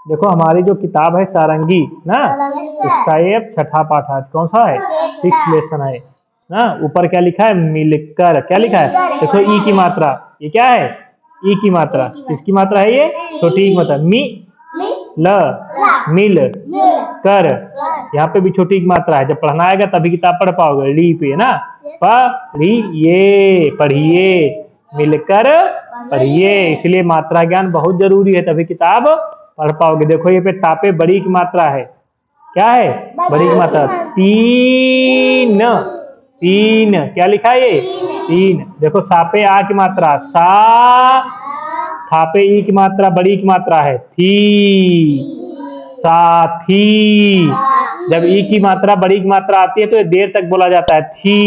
देखो हमारी जो किताब है सारंगी ना, इसका ये अब छठा पाठ है। कौन सा है? 6th लेसन है ना। ऊपर क्या लिखा है? मिलकर। क्या लिखा है? देखो ई की मात्रा, ये क्या है? ई की मात्रा। किसकी मात्रा है ये? छोटी ई की मात्रा। मी ल मिल कर। यहाँ पे भी छोटी की मात्रा है। जब पढ़ना आएगा तभी किताब पढ़ पाओगे। ली पे है ना, पढ़िए, पढ़िए, मिलकर पढ़िए। इसलिए मात्रा ज्ञान बहुत जरूरी है, तभी किताब पढ़ पाओगे। देखो ये पे तापे बड़ी की मात्रा है। क्या है? बड़ी की मात्रा। तीन, तीन। क्या लिखा है ये? तीन। देखो सापे आ की मात्रा, सा। थापे ई की मात्रा बड़ी की मात्रा है, थी। साथी। जब ई की मात्रा बड़ी की मात्रा आती है तो ये देर तक बोला जाता है, थी।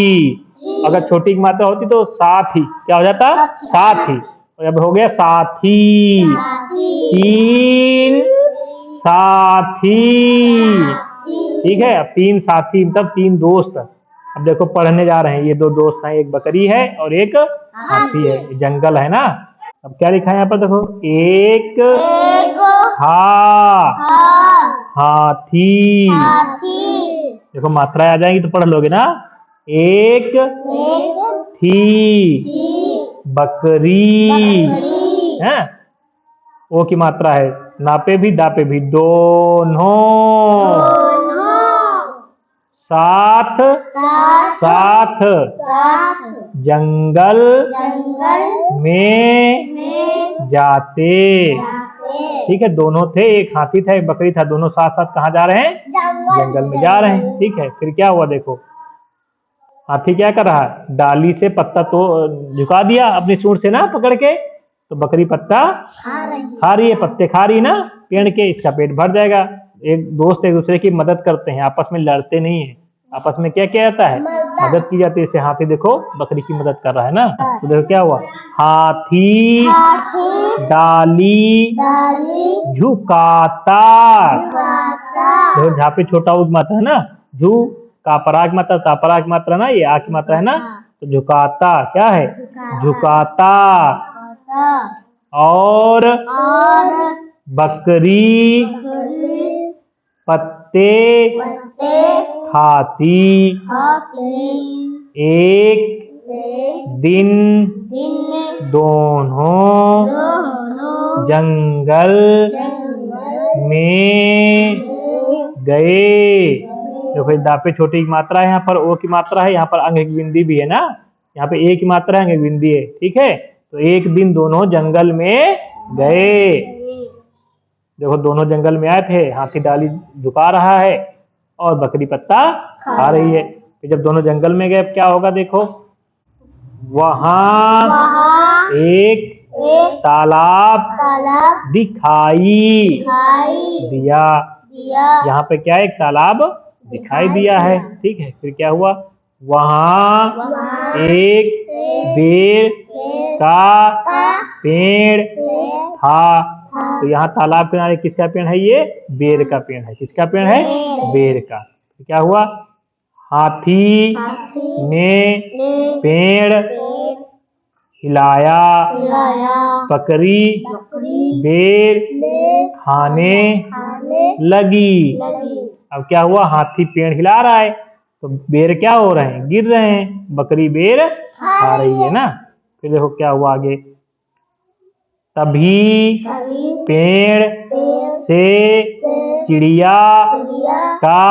अगर छोटी की मात्रा होती तो साथी। क्या हो जाता? साथी। और अब हो गया साथी। तीन साथी। ठीक है। अब तीन साथी मतलब तीन दोस्त। अब देखो पढ़ने जा रहे हैं। ये दो दोस्त हैं, एक बकरी है और एक हाथी है। जंगल है ना। अब क्या लिखा है यहाँ पर? देखो एक हाथी। देखो मात्राएं आ जाएंगी तो पढ़ लोगे ना। एक थी बकरी है। ओ की मात्रा है। नापे भी दापे भी, दोनों। साथ साथ जंगल में जाते। ठीक है। दोनों थे, एक हाथी था एक बकरी था, दोनों साथ साथ कहाँ जा रहे हैं? जंगल में जा रहे हैं। ठीक है। फिर क्या हुआ? देखो हाथी क्या कर रहा है? डाली से पत्ता तो झुका दिया अपनी सूंड से ना पकड़ के, तो बकरी पत्ता खा रही है, पत्ते खा रही ना पेड़ के। इसका पेट भर जाएगा। एक दोस्त एक दूसरे की मदद करते हैं, आपस में लड़ते नहीं है। आपस में क्या किया जाता है? मदद की जाती है। जैसे हाथी देखो बकरी की मदद कर रहा है ना। तो देखो क्या हुआ? हाथी डाली झुकाता। देखो झा पे छोटा उग मात्रा है ना। झू का पराग मात्रा, ता पराग मात्रा ना, ये आ की मात्रा है ना। तो झुकाता क्या है? झुकाता। और बकरी पत्ते खाती। एक दिन दोनों जंगल में गए। देखो दापे छोटी की मात्रा है, यहाँ पर ओ की मात्रा है, यहाँ पर अंग की बिंदी भी है ना। यहाँ पे ए की मात्रा है, अंग की बिंदी है। ठीक है। तो एक दिन दोनों जंगल में गए। देखो दोनों जंगल में आए थे। हाथी डाली झुका रहा है और बकरी पत्ता खा रही है। फिर जब दोनों जंगल में गए क्या होगा? देखो वहां एक तालाब दिखाई दिया। यहाँ पे क्या है? एक तालाब दिखाई दिया है। ठीक है। फिर क्या हुआ? वहां एक बेर का पेड़ था। तो यहाँ तालाब किनारे किसका पेड़ है? ये बेर का पेड़ है। किसका पेड़ है? बेर का। तो क्या हुआ? हाथी ने पेड़ हिलाया, बकरी बेर खाने लगी। अब क्या हुआ? हाथी पेड़ हिला रहा है तो बेर क्या हो रहे हैं? गिर रहे हैं। बकरी बेर खा रही है ना। फिर देखो क्या हुआ आगे। तभी पेड़ से चिड़िया का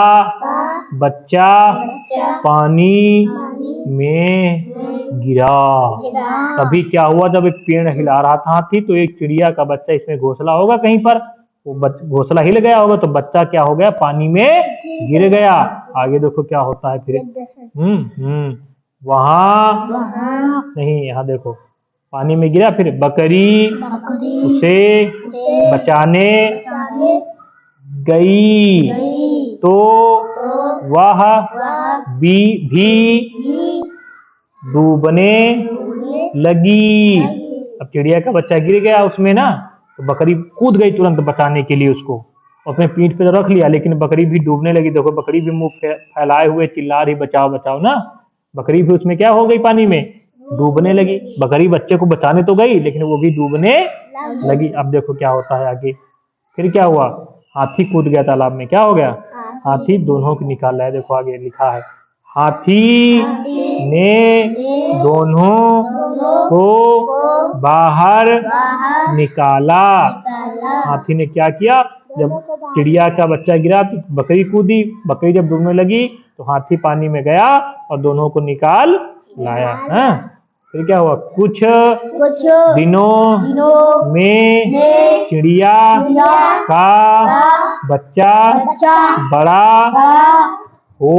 बच्चा पानी में गिरा। तभी क्या हुआ? जब एक पेड़ हिला रहा था हाथी तो एक चिड़िया का बच्चा, इसमें घोंसला होगा कहीं पर, वो घोंसला हिल गया होगा तो बच्चा क्या हो गया? पानी में गिर गया। आगे देखो क्या होता है फिर। वहां नहीं, यहाँ देखो पानी में गिरा। फिर बकरी उसे बचाने गई तो वह भी डूबने लगी। अब चिड़िया का बच्चा गिर गया उसमें ना, तो बकरी कूद गई तुरंत बचाने के लिए उसको। उसने पीठ पे तो रख लिया लेकिन बकरी भी डूबने लगी। देखो बकरी भी मुंह फैलाए हुए चिल्ला रही, बचाओ बचाओ ना। बकरी भी उसमें क्या हो गई? पानी में डूबने लगी। बकरी बच्चे को बचाने तो गई लेकिन वो भी डूबने लगी। अब देखो क्या होता है आगे। फिर क्या हुआ, हाथी कूद गया तालाब में। क्या हो गया, हाथी दोनों को निकाल रहा है। देखो आगे लिखा है, हाथी ने दोनों को बाहर निकाला। हाथी ने क्या किया, जब चिड़िया का बच्चा गिरा तो बकरी कूदी, बकरी जब डूबने लगी तो हाथी पानी में गया और दोनों को निकाल लाया। हाँ, फिर क्या हुआ, कुछ दिनों में चिड़िया का बच्चा बड़ा हो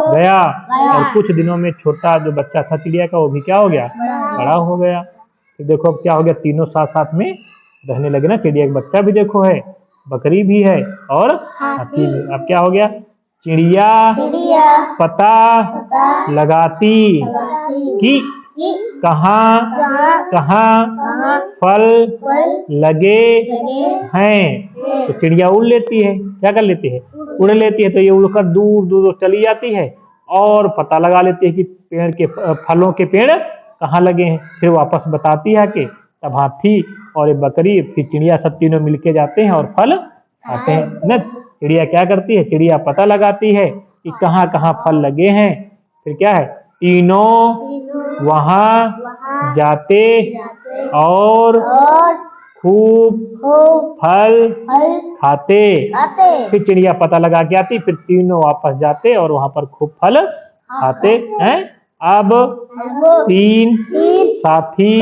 गया और कुछ दिनों में छोटा जो बच्चा था चिड़िया का वो भी क्या हो गया, बड़ा हो गया। तो देखो अब क्या हो गया, तीनों साथ साथ में रहने लगे ना। चिड़िया का बच्चा भी देखो है, बकरी भी है और हाथी भी। अब क्या हो गया, चिड़िया पता लगाती कि कहाँ कहाँ फल लगे हैं। तो चिड़िया उड़ लेती है, क्या कर लेती है, उड़ लेती है। तो ये उड़कर दूर दूर चली जाती है और पता लगा लेती है कि पेड़ के फलों के पेड़ कहाँ लगे हैं। फिर वापस बताती है कि तब हाथी और ये बकरी फिर चिड़िया सब तीनों मिलके जाते हैं और फल खाते हैं न। चिड़िया क्या करती है, चिड़िया पता लगाती है कि कहाँ कहाँ फल लगे हैं। फिर क्या है, तीनों वहां जाते और खूब फल खाते। फिर चिड़िया पता लगा के आती, फिर तीनों वापस जाते और वहां पर खूब फल खाते हैं। अब तीन साथी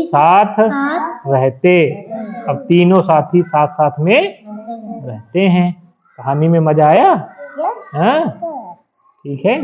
साथ रहते। अब तीनों साथी साथ साथ में रहते हैं। कहानी में मजा आया? हाँ, ठीक है।